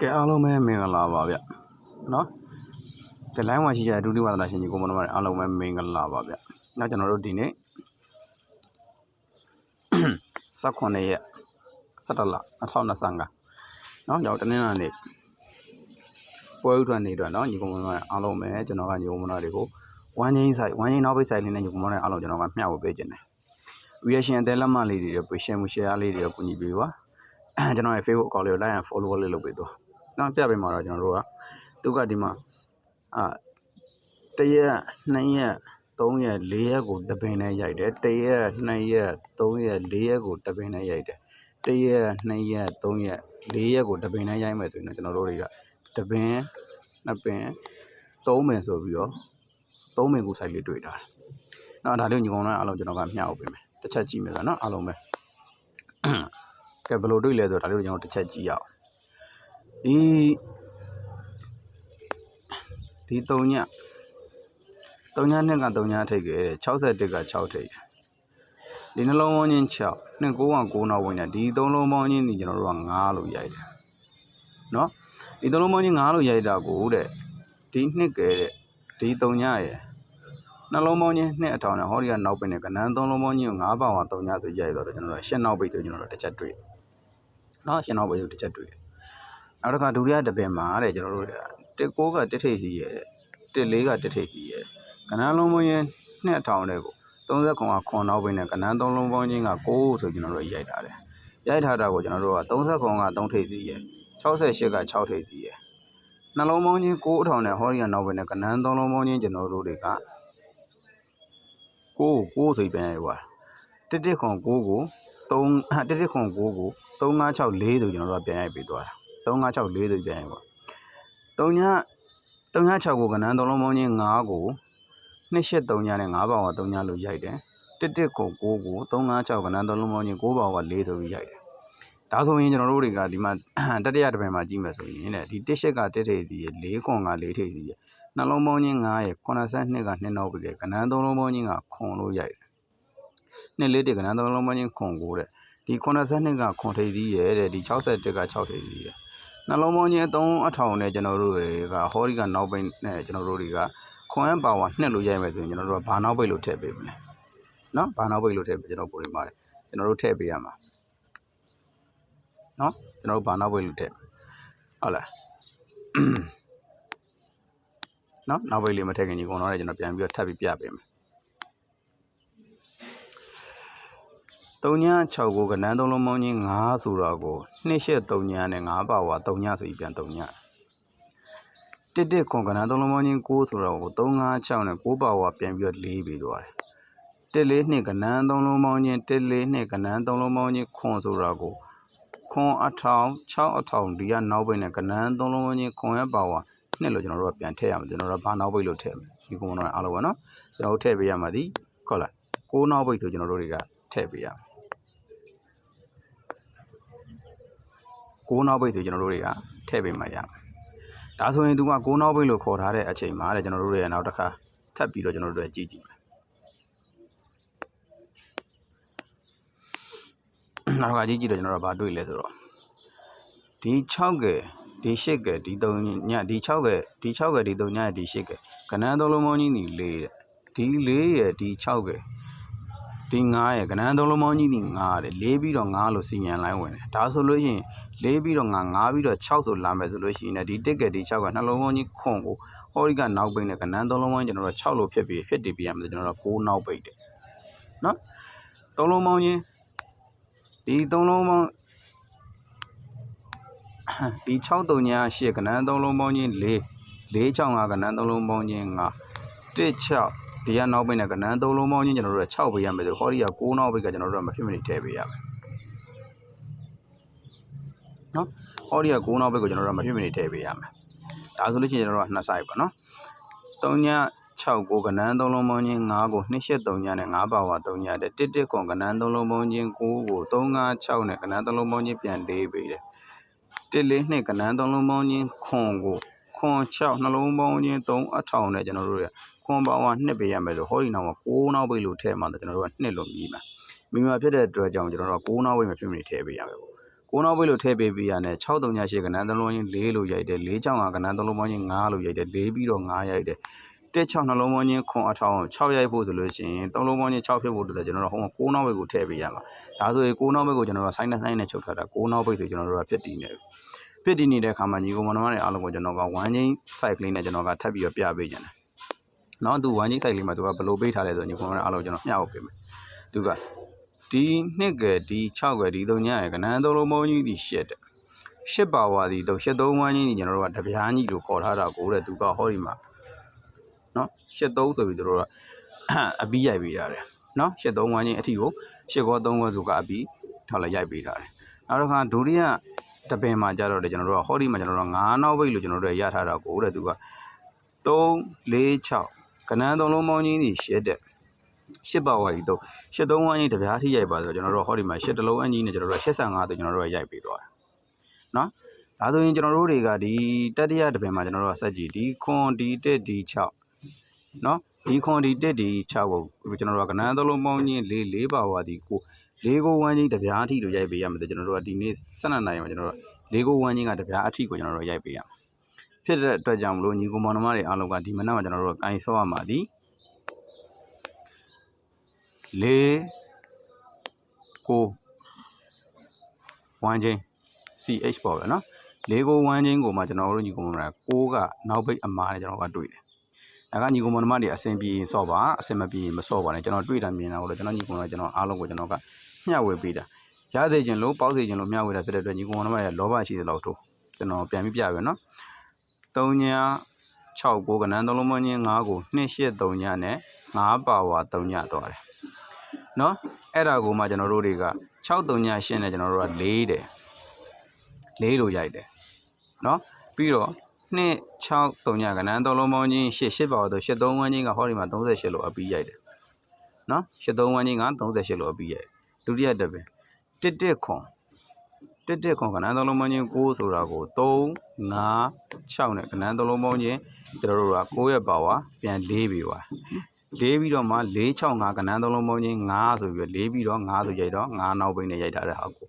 ကဲအားလုံးပဲမင်္ဂလာပါဗျနော်ကဲ line မှာရှိကြတဲ့ဒုတိယဝါဒနာရှင်ကြီးကိုမတော်အားလုံးပဲမင်္ဂလာပါဗျနောက်ကျွန်တော်တို့ဒီနေ့18ရက်17လ2025နော်ရောက်တနင်္လာနေ့ပွဲဥထွန်းနေတော့နော်ညီကောင်မတော်အားလုံးပဲကျွန်တော်ကညီကောင်မတော်တွေကိုဝမ်းချင်းနောက်ပိတ်ဆိုင်လေးနဲ့ညီကောင်မတော်အားလုံးကျွန်တော်ကမျှဝေပေးခြင်းတယ် reaction အသေးလက်မလေးတွေပြရှင်းမှု share လေးတွေကူညီပေးပါကျွန်တော်ရဲ့ Facebook account လေးကို like and follow လေးလုပ်ပေးသွားနောက်ပြပေးမှာတော့ကျွန်တော်တို့ကသူကဒီမှာ1ရက်2ရက်3ရက်4ရက်ကိုတပင်နဲ့ရိုက်တယ်1ရက်2ရက်3ရက်4ရက်ကိုတပင်နဲ့ရိုက်တယ်1ရက်2ရက်3ရက်4ရက်ကိုတပင်နဲ့ရိုက်မယ်ဆိုရင်ကျွန်တော်တို့တွေကတပင်2ပင်3ပင်ဆိုပြီးတော့3ပင်ကိုစိုက်လေးတွေ့ထားတယ်နောက်ဒါလေးညီကောင်တို့အားလုံးကျွန်တော်ကမျှဝေပေးမယ်တစ်ချက်ကြည့်မယ်ဆိုတော့နော်အားလုံးပဲကဲဘယ်လိုတွေ့လဲဆိုတော့ဒါလေးကိုကျွန်တော်တစ်ချက်ကြည့်ရအောင်ဒီ3ည2က3ညထိတ်ခဲ့တယ်61က6ထိတ်ဒီနှလုံးပေါင်းချင်း6 909နောက်ဝင်တယ်ဒီ3လုံးပေါင်းချင်းဒီကျွန်တော်တို့က9လို့ရိုက်တယ်နော်ဒီ3လုံးပေါင်းချင်း9လို့ရိုက်တာကိုတဲ့ဒီနှစ်ကဲတဲ့ဒီ3ညရဲ့နှလုံးပေါင်းချင်း2အထောင်နဲ့ဟောဒီကနောက်ပင်နဲ့ကနန်း3လုံးပေါင်းချင်းကို9ပေါင်က3ညဆိုရိုက်တော့ကျွန်တော်တို့ရှင်းနောက်ပိတ်ဆိုကျွန်တော်တို့တစ်ချက်တွေ့နော်ရှင်းနောက်ပိတ်ဆိုတစ်ချက်တွေ့နောက်တစ်ခါဒုတိယတစ်ပင်မှာတဲ့ကျွန်တော်တို့19ကတစ်ထိတ်စီရဲ့14ကတစ်ထိတ်စီရဲ့ကနန်းလုံးပေါင်းချင်း2အထောင်နဲ့ကို30ခွန်ကခွန်နောက်ပင်နဲ့ကနန်း3လုံးပေါင်းချင်းက9ဆိုကျွန်တော်တို့ရိုက်ထားတယ်ရိုက်ထားတာကိုကျွန်တော်တို့က30ခွန်က3ထိတ်စီရဲ့68က6ထိတ်စီရဲ့နှလုံးပေါင်းချင်း9အထောင်နဲ့ဟောဒီကနောက်ပင်နဲ့ကနန်း3လုံးပေါင်းချင်းကျွန်တော်တို့တွေက9ဆိုပြန်ရွာ11ခွန်9ကို11ခွန်9ကို3564ဆိုကျွန်တော်တို့ကပြန်ရိုက်ပေးသွားတာ3564ဆိုပြန်ရွာ3ည6ကိုကနန်း3လုံးပေါင်းချင်း9ကို283ညနဲ့9ပေါင်က3ညလို့ရိုက်တယ်11ခွန်9ကို356ကနန်း3လုံးပေါင်းချင်း9ပေါင်က4ဆိုပြီးရိုက်တယ်ဒါဆိုရင်ကျွန်တော်တို့တွေကဒီမှာတတိယတစ်ပင်မှာကြည့်မယ်ဆိုရင်တဲ့ဒီ1က1ထိပ်စီ4ခွန်က4ထိပ်စီနှလုံးပေါင်းချင်း9ရဲ့82က2နောက်ပြီကနန်း3လုံးပေါင်းချင်းကခွန်လို့ရိုက်တယ်2 4ကနန်း3လုံးပေါင်းချင်းခွန်9တဲ့ဒီ82ကခွန်ထိပ်စီရဲ့တဲ့ဒီ61က6ထိပ်စီရဲ့နှလုံးပေါင်းချင်း3အထောင်နဲ့ကျွန်တော်တို့တွေကဟောဒီကနောက်ပိတ်နဲ့ကျွန်တော်တို့တွေကခွန်ပါဝါ2လို့ရိုက်မယ်ဆိုရင်ကျွန်တော်တို့ကဘာနောက်ပိတ်လို့ထည့်ပေးမလဲနော်ဘာနောက်ပိတ်လို့ထည့်ပေးကျွန်တော်ကိုယ်ရပါတယ်ကျွန်တော်တို့ထည့်ပေးရမှာနော်ကျွန်တော်တို့ဘာနောက်ပိတ်လို့ထည့်ဟုတ်လားနော်နောက်ပိတ်လေးမထည့်ခင်ကြီးကုန်တော့ကျွန်တော်ပြန်ပြီးတော့ထပ်ပြီးပြပေးမယ်3ည6ကိုကနန်း3လုံးပေါင်းချင်း9ဆိုတော့ကို283ညနဲ့9ပါဝါ3ညဆိုပြီးပြန်3ည11ခွန်ကနန်း3လုံးပေါင်းချင်း9ဆိုတော့ကို356နဲ့9ပါဝါပြန်ပြီးတော့4ပြီးသွားတယ်142ကနန်း3လုံးပေါင်းချင်း142ကနန်း3လုံးပေါင်းချင်းခွန်ဆိုတော့ကိုခွန်အထောင်6အထောင်ဒီကနောက်ပိတ်နဲ့ကနန်း3လုံးပေါင်းချင်းခွန်ရဲ့ပါဝါ2လို့ကျွန်တော်တို့ကပြန်ထည့်ရမှာကျွန်တော်တို့ကဘာနောက်ပိတ်လို့ထည့်မယ်ဒီကုမ္ပဏီအားလုံးပဲနော်ကျွန်တော်တို့ထည့်ပေးရမှာဒီဟုတ်လား9နောက်ပိတ်ဆိုကျွန်တော်တို့တွေကထည့်ပေးရမှာ9နောက်ပိတ်ဆိုကျွန်တော်တို့တွေကထည့်ပေးမှရမှာဒါဆိုရင်သူက9နောက်ပိတ်လို့ခေါ်ထားတဲ့အချိန်မှာတဲ့ကျွန်တော်တို့ရဲ့နောက်တစ်ခါထပ်ပြီးတော့ကျွန်တော်တို့တွေကြည့်မယ်နောက်ကကြည့်တော့ကျွန်တော်တို့ဘာတွေ့လဲဆိုတော့ဒီ6ကဲဒီ8ကဲဒီ3ညဒီ6ကဲဒီ6ကဲဒီ3ညဒီ8ကဲကနန်း3လုံးပေါင်းကြီးဒီ4တဲ့ဒီ4ရဲ့ဒီ6ကဲဒီ9ရဲ့ကနန်း3လုံးပေါင်းကြီးဒီ9တဲ့4ပြီးတော့9လို့စီညံလိုင်းဝင်တယ်ဒါဆိုလို့ရှိရင်4ပြီးတော့9ပြီးတော့6ဆိုလာမယ်ဆိုလို့ရှိရင်ဒီ1ကဲဒီ6ကနှလုံးပေါင်းကြီးခွန်ကိုဟောဒီကနောက်ပိတ်နဲ့ကနန်း3လုံးပေါင်းကျွန်တော်တို့6လို့ဖြစ်ပြီးဖြစ်တည်ပြရမယ်ကျွန်တော်တို့9နောက်ပိတ်တယ်နော်3လုံးပေါင်းချင်းဒီ3လုံးပေါင်းဒီ63ည8ကနန်း3လုံးပေါင်းချင်း465ကနန်း3လုံးပေါင်းချင်း5 16ဒီကနောက်ပိတ်နဲ့ကနန်း3လုံးပေါင်းချင်းကျွန်တော်တို့6ပေးရမယ်ဆိုဟောဒီက9နောက်ပိတ်ကကျွန်တော်တို့မဖြစ်မနေထည့်ပေးရမယ်နော်ဟောဒီက9နောက်ပိတ်ကိုကျွန်တော်တို့မဖြစ်မနေထည့်ပေးရမယ်ဒါဆိုလို့ရှိရင်ကျွန်တော်တို့က2 site ပါနော်3ည6ကိုကနန်း3လုံးပေါင်းချင်း9ကို283ညနဲ့9ပါဝါ3ညတဲ့11ခွန်ကနန်း3လုံးပေါင်းချင်း9ကို356နဲ့ကနန်း3လုံးပေါင်းချင်းပြန်4ပေးတယ်142ကနန်း3လုံးပေါင်းချင်းခွန်ကိုခွန်6နှလုံးပေါင်းချင်း3အထောင်နဲ့ကျွန်တော်တို့ရခွန်ပါဝါ2ပေးရမယ်ဆိုဟောဒီနောက်မှာ9နောက်ပိတ်လို့ထည့်မှကျွန်တော်တို့က2လို့မြည်မှာဖြစ်တဲ့အတွက်ကြောင့်ကျွန်တော်တို့က9နောက်ပိတ်မဖြစ်မနေထည့်ပေးရမယ်ပေါ့9 9နောက်ပိတ်လို့ထည့်ပေးပြီးရတယ်638ကဏ္ဍ3လုံးချင်း4လို့ရိုက်တယ်465ကဏ္ဍ3လုံးပေါင်းချင်း5လို့ရိုက်တယ်4ပြီးတော့5ရိုက်တယ်16နှလုံးပေါင်းချင်းခွန်အထောင်6ရိုက်ဖို့ဆိုလို့ရှိရင်3လုံးပေါင်းချင်း6ဖြစ်ဖို့အတွက်ကျွန်တော်တို့ဟို9နောက်ပိတ်ကိုထည့်ပေးရမှာဒါဆိုရင်9နောက်ပိတ်ကိုကျွန်တော်တို့ဆိုင်းနဲ့ချုပ်ထားတာ9နောက်ပိတ်ဆိုကျွန်တော်တို့ကဖြစ်တည်နေတယ်ဖြစ်တည်နေတဲ့အခါမှာညီကောင်မတွေအားလုံးကိုကျွန်တော်က1ချင်း site ကလေးနဲ့ကျွန်တော်ကထပ်ပြီးတော့ပြပေးကြတယ်နော်သူ1ချင်း site လေးမှာသူကဘယ်လိုပေးထားလဲဆိုညီကောင်မတွေအားလုံးကျွန်တော်မျှဝေပေးမယ်သူကဒီနှစ်ကဒီ6ကဒီ3ညရဲ့ကဏ္ဍ3လုံးပေါင်းကြီးဒီ8တဲ့8ပါဝါဒီတော့83ဝန်းကြီးကြီးကျွန်တော်တို့ကတပြားကြီးလို့ခေါ်ထားတာကိုတဲ့သူကဟောဒီမှာနော်83ဆိုပြီးတို့ကအပီးရိုက်ပေးထားတယ်နော်83ဝန်းကြီးအထီကို8ကော3ကောဆိုကအပီးထောက်လိုက်ရိုက်ပေးထားတယ်နောက်တစ်ခါဒုတိယတပင်မှာကြတော့လေကျွန်တော်တို့ကဟောဒီမှာကျွန်တော်တို့9နောက်ပိတ်လို့ကျွန်တော်တို့ရထားတာကိုတဲ့သူက3 4 6ကဏ္ဍ3လုံးပေါင်းကြီးဒီ8တဲ့8ပါဝါကြီးတော့83ဝန်းကြီးတပြားထိရိုက်ပါဆိုကျွန်တော်တို့ဟောဒီမှာ8တလုံးအကြီးနဲ့ကျွန်တော်တို့85ဆိုကျွန်တော်တို့ရိုက်ပေးသွားတယ်နော်ဒါဆိုရင်ကျွန်တော်တို့တွေကဒီတတိယတပင်မှာကျွန်တော်တို့ကစက်ကြည့်ဒီခွန်ဒီတက်ဒီ6နော်ဒီခွန်ဒီတက်ဒီ6ကိုကျွန်တော်တို့ကကဏ္ဍ3လုံးပေါင်းချင်း4ပါဝါဒီကို4ကို1ချင်းတပြားအထိတို့ရိုက်ပေးရမယ်ဆိုကျွန်တော်တို့ကဒီနေ့12နိုင်မှာကျွန်တော်တို့4ကို1ချင်းကတပြားအထိကိုကျွန်တော်တို့ရိုက်ပေးရမယ်ဖြစ်တဲ့အတွက်ကြောင့်မလို့ညီကိုမောင်နှမတွေအားလုံးကဒီမနက်မှာကျွန်တော်တို့ကင်ဆော့ရမှာဒီ4ကို1ချင်း CH ပေါ့ဗျာနော်4ကို1ချင်းကိုမှကျွန်တော်တို့ညီကိုမောင်နှမတွေ6ကနောက်ပိတ်အမားနဲ့ကျွန်တော်ကတွေ့တယ်ဒါကညီကိုမောင်နှမတွေအဆင်ပြေရင်ဆော့ပါအဆင်မပြေရင်မဆော့ပါနဲ့ကျွန်တော်တွေ့တာမြင်တာကိုလည်းကျွန်တော်ညီကိုမောင်နှမကျွန်တော်အားလုံးကိုကျွန်တော်ကမျှဝေပေးတာရစေခြင်းလို့ပေါက်စေခြင်းလို့မျှဝေတာဖြစ်တဲ့အတွက်ညီကိုမောင်နှမရဲ့လောဘရှိတဲ့လောက်ထို့ကျွန်တော်ပြန်ပြီးပြပြနော်3ည6ကိုကဏ္ဍ3လုံးပေါင်းချင်း5ကို2 8 3ညနဲ့5ပါဝါ3ညတော့တယ်နော်အဲ့ဒါကိုမှကျွန်တော်တို့တွေက6 3ည8နဲ့ကျွန်တော်တို့က4တယ်4လို့ရိုက်တယ်နော်ပြီးတော့2 6 3ညကဏ္ဍ3လုံးပေါင်းချင်း8ပါဝါတော့83ဝန်းချင်းကဟောဒီမှာ38လို့အပြီးရိုက်တယ်နော်83ဝန်းချင်းက38လို့အပြီးရိုက်ဒုတိယတပင်1ခွန်ကဏ္ဍ3လုံးပေါင်းချင်း9ဆိုတာကို3 5 6နဲ့ကဏ္ဍ3လုံးပေါင်းချင်းကျွန်တော်တို့က9ရဲ့ပါဝါပြန်4ပြီးပါ4ပြီးတော့မှ4 6 5ကဏ္ဍ3လုံးပေါင်းချင်း5ဆိုပြီး4ပြီးတော့5ဆိုရိုက်တော့5နောက်ပိတ်နဲ့ရိုက်ထားတဲ့ဟာကို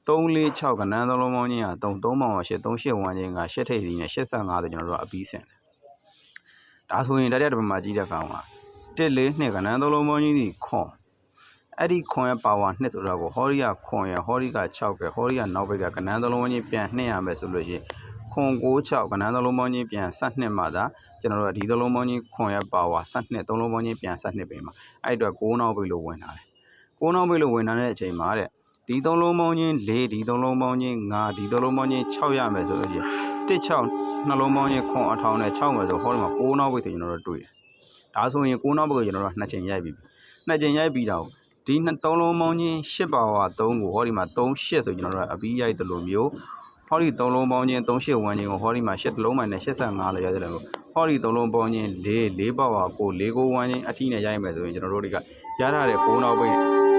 3 4 6ကဏ္ဍ3လုံးပေါင်းချင်းက3 3ပေါင်း8 3 8ဝန်းချင်းက8ထိပ်စီနဲ့85ဆိုကျွန်တော်တို့ကအပြီးဆင်တယ်ဒါဆိုရင်တတိယတပံမှာကြီးတဲ့ကောင်က1 4 2ကဏ္ဍ3လုံးပေါင်းချင်းဒီခွန်အဲ့ဒီခွန်ရဲ့ပါဝါ2ဆိုတော့ကိုဟောဒီကခွန်ရဟောဒီက6ပဲဟောဒီကနောက်ပိတ်ကကဏ္ဍ3လုံးပေါင်းချင်းပြန်2ရမယ်ဆိုလို့ရှိရင်ခွန်6 6ကဏ္ဍ3လုံးပေါင်းချင်းပြန်12မှာသာကျွန်တော်တို့ကဒီ3လုံးပေါင်းချင်းခွန်ရဲ့ပါဝါ12 3လုံးပေါင်းချင်းပြန်12ပဲမှာအဲ့အတွက်6နောက်ပိတ်လို့ဝင်လာတယ်6နောက်ပိတ်လို့ဝင်လာတဲ့အချိန်မှာတဲ့ဒီ3လုံးပေါင်းချင်း4ဒီ3လုံးပေါင်းချင်း5ဒီ3လုံးပေါင်းချင်း6ရမယ်ဆိုလို့ရှိရင်1 6နှလုံးပေါင်းချင်းခွန်အထောင်နဲ့6မယ်ဆိုဟောဒီမှာ6နောက်ပိတ်ဆိုကျွန်တော်တို့တွေ့တယ်ဒါဆိုရင်6နောက်ပိတ်ကိုကျွန်တော်တို့2ချိန်ရိုက်ပြီး2ချိန်ရိုက်ပြီးတော့ဒီ3လုံးပေါင်းချင်း8ပါဝါ3ကိုဟောဒီမှာ3 8ဆိုကျွန်တော်တို့အပြီးရိုက်တယ်လို့မျိုးဟောဒီ3လုံးပေါင်းချင်း3 8ဝန်းချင်းကိုဟောဒီမှာ8လုံးမှနဲ့85လို့ရိုက်တယ်လို့ဟောဒီ3လုံးပေါင်းချင်း4ပါဝါ9 4ကိုဝန်းချင်းအထိနဲ့ရိုက်မယ်ဆိုရင်ကျွန်တော်တို့တွေကရထားတဲ့6နောက်ပိတ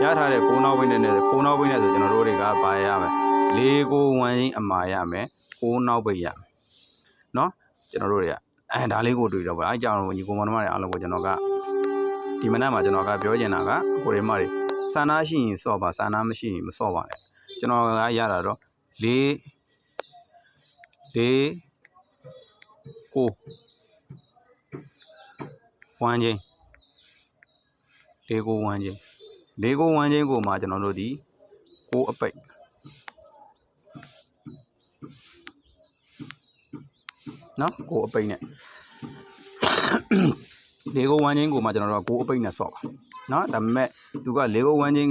်ရထားတဲ့6နောက်ပိတ်နဲ့6နောက်ပိတ်နဲ့ဆိုကျွန်တော်တို့တွေကပါရမယ်4ကိုဝန်းချင်းအမာရမယ်6နောက်ပိတ်ရမယ်နော်ကျွန်တော်တို့တွေကဒါလေးကိုတွေ့တော့ပါအဲကြောင့်ညီကောင်မတွေအားလုံးကိုကျွန်တော်ကဒီမနက်မှာကျွန်တော်ကပြောချင်တာကကိုရီမတွေစာနာရှိရင်စော့ပါစာနာမရှိရင်မစော့ပါနဲ့ကျွန်တော်ကရတာတော့4 9ဝန်းချင်း4ကိုဝန်းချင်း4ကိုဝန်းချင်းကိုမှကျွန်တော်တို့ဒီ9အပိတ်နော်9အပိတ်နဲ့4ကိုဝန်းချင်းကိုမှကျွန်တော်တို့က9အပိတ်နဲ့ဆော့ပါနော်ဒါပေမဲ့သူက4ကိုဝန်းချင်း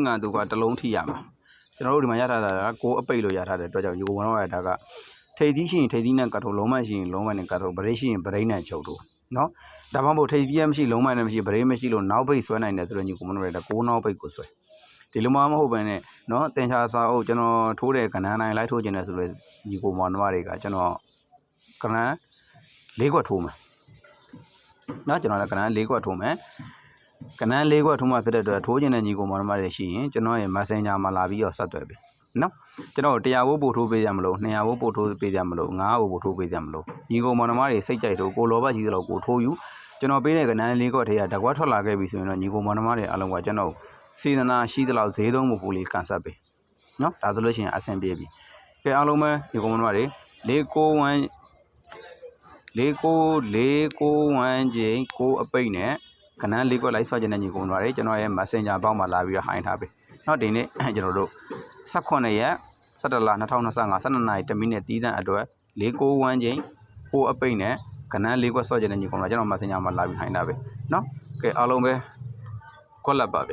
ကသူကတစ်လုံးထိရမှာကျွန်တော်တို့ဒီမှာရထားတာက9အပိတ်လို့ရထားတဲ့အတွက်ကြောင့်ယူကိုဝန်တော့ဒါကထိပ်သီးရှိရင်ထိပ်သီးနဲ့ကတ်ထုတ်လုံးမရှိရင်လုံးမနဲ့ကတ်ထုတ်ဗရိတ်ရှိရင်ဗရိတ်နဲ့ချုပ်ထုတ်နော်ဒါမှမဟုတ်ထိပ်သီးမရှိလုံးမနဲ့မရှိဗရိတ်မရှိလို့နောက်ပိတ်ဆွဲနိုင်တယ်ဆိုတော့ယူကိုဝန်တော့ဒါ9နောက်ပိတ်ကိုဆွဲဒီလိုမှမဟုတ်ဘဲနဲ့နော်တင်ချာစာအုပ်ကျွန်တော်ထိုးတဲ့ကဏ္ဍနိုင်လိုက်ထိုးခြင်းနဲ့ဆိုလို့ယူကိုဝန်တော့တွေကကျွန်တော်ကဏ္ဍ၄ခွက်ထိုးမယ်နော်ကျွန်တော်လည်းကဏ္ဍ၄ခွက်ထိုးမယ်ကဏ္ဍ၄ခွက်ထိုးမှဖြစ်တဲ့အတွက်ထိုးခြင်းနဲ့ညီကိုမောင်နှမတွေရှိရင်ကျွန်တော်ရဲ့ Messenger မှာလာပြီးတော့ဆက်သွယ်ပြီနော်ကျွန်တော်100ဘို့ပို့ထိုးပေးရမလို့200ဘို့ပို့ထိုးပေးရမလို့900ဘို့ပို့ထိုးပေးရမလို့ညီကိုမောင်နှမတွေစိတ်ကြိုက်တော့ကိုလောဘကြီးသလောက်ကိုထိုးယူကျွန်တော်ပေးတဲ့ကဏ္ဍ၄ခွက်ထဲကတကွက်ထွက်လာခဲ့ပြီဆိုရင်တော့ညီကိုမောင်နှမတွေအားလုံးကကျွန်တော်စေတနာရှိသလောက်ဈေးသုံးဖို့လေးကန်ဆက်ပေး နော်ဒါဆိုလို့ရှိရင်အဆင်ပြေပြီကဲအားလုံးပဲဒီကောင်မတွေ491 4941ချိန်6အပိတ်နဲ့ခဏလေးကွက်လိုက်ဆွခြင်းတဲ့ညီကောင်မတွေကျွန်တော်ရဲ့ Messenger ဘောက်မှာလာပြီးတော့ဟိုင်းထားပြီနော်ဒီနေ့ကျွန်တော်တို့18ရက်17လ2025 12နာရီ1မိနစ်တီးတန်းအတွက်491ချိန်6အပိတ်နဲ့ခဏလေးကွက်ဆွခြင်းတဲ့ညီကောင်မကျွန်တော် Messenger မှာလာပြီးဟိုင်းထားပြီနော်ကဲအားလုံးပဲကွက်လက်ပါဗျ